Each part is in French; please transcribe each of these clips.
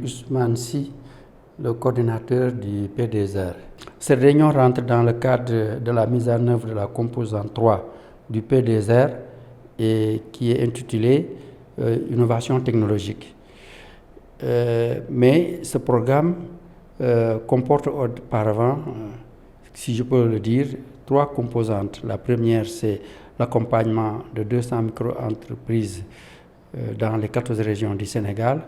Ousmane Sy, le coordinateur du PDSR. Cette réunion rentre dans le cadre de la mise en œuvre de la composante 3 du PDSR et qui est intitulée Innovation technologique. Mais ce programme comporte auparavant, si je peux le dire, 3 composantes. La première, c'est l'accompagnement de 200 micro-entreprises dans les 14 régions du Sénégal.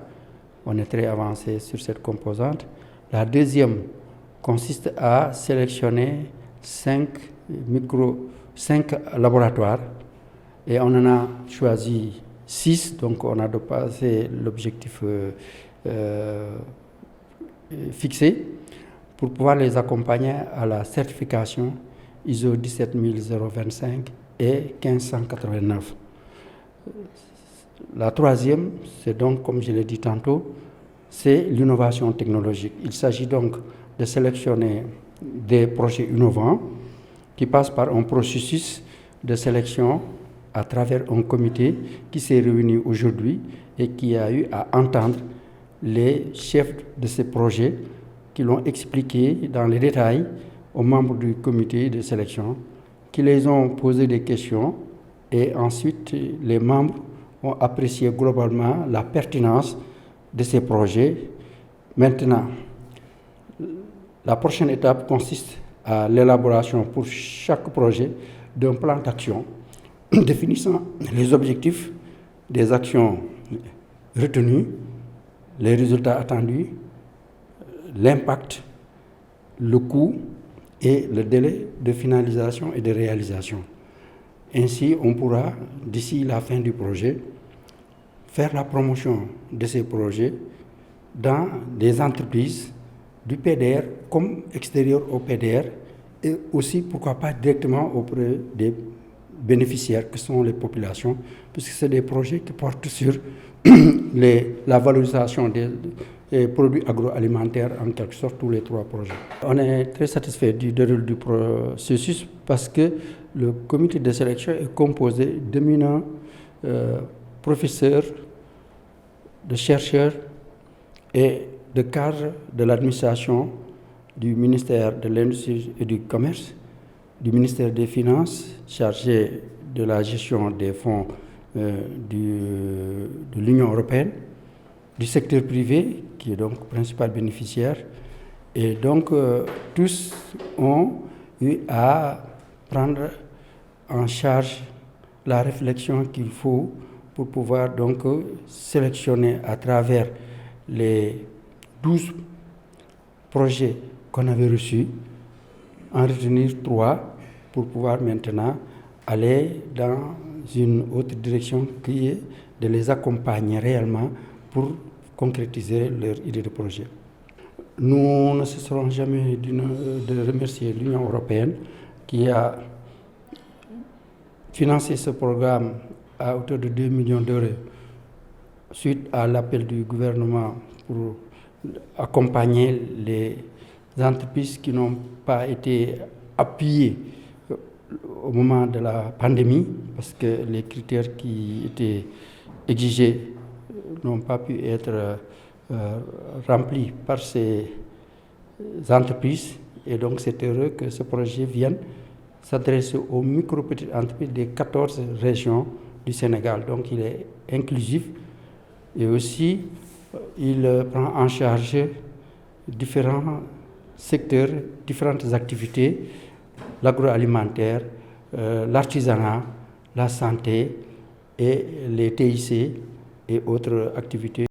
On est très avancé sur cette composante. La deuxième consiste à sélectionner 5 laboratoires et on en a choisi 6, donc on a dépassé l'objectif fixé pour pouvoir les accompagner à la certification ISO 17025 et 1589. La troisième, c'est donc, comme je l'ai dit tantôt, c'est l'innovation technologique. Il s'agit donc de sélectionner des projets innovants qui passent par un processus de sélection à travers un comité qui s'est réuni aujourd'hui et qui a eu à entendre les chefs de ces projets qui l'ont expliqué dans les détails aux membres du comité de sélection, qui les ont posé des questions et ensuite les membres ont apprécié globalement la pertinence de ces projets. Maintenant, la prochaine étape consiste à l'élaboration pour chaque projet d'un plan d'action définissant les objectifs des actions retenues, les résultats attendus, l'impact, le coût et le délai de finalisation et de réalisation. Ainsi, on pourra, d'ici la fin du projet, faire la promotion de ces projets dans des entreprises du PDR comme extérieur au PDR et aussi, pourquoi pas, directement auprès des bénéficiaires que sont les populations, puisque c'est des projets qui portent sur la valorisation des produits agroalimentaires, en quelque sorte, tous les 3 projets. On est très satisfait du déroulé du processus parce que le comité de sélection est composé d'éminents professeurs, de chercheurs et de cadres de l'administration du ministère de l'Industrie et du Commerce, du ministère des Finances, chargé de la gestion des fonds de l'Union européenne, du secteur privé, qui est donc principal bénéficiaire. Et donc, tous ont eu à prendre en charge la réflexion qu'il faut pour pouvoir donc sélectionner à travers les 12 projets qu'on avait reçus, en retenir 3 pour pouvoir maintenant aller dans une autre direction qui est de les accompagner réellement pour concrétiser leur idée de projet. Nous ne cesserons jamais de remercier l'Union européenne qui a financé ce programme à hauteur de 2 millions d'euros suite à l'appel du gouvernement pour accompagner les entreprises qui n'ont pas été appuyées au moment de la pandémie parce que les critères qui étaient exigés n'ont pas pu être remplis par ces entreprises. Et donc c'est heureux que ce projet vienne s'adresser aux micro-petites entreprises des 14 régions du Sénégal. Donc il est inclusif et aussi il prend en charge différents secteurs, différentes activités, l'agroalimentaire, l'artisanat, la santé et les TIC et autres activités.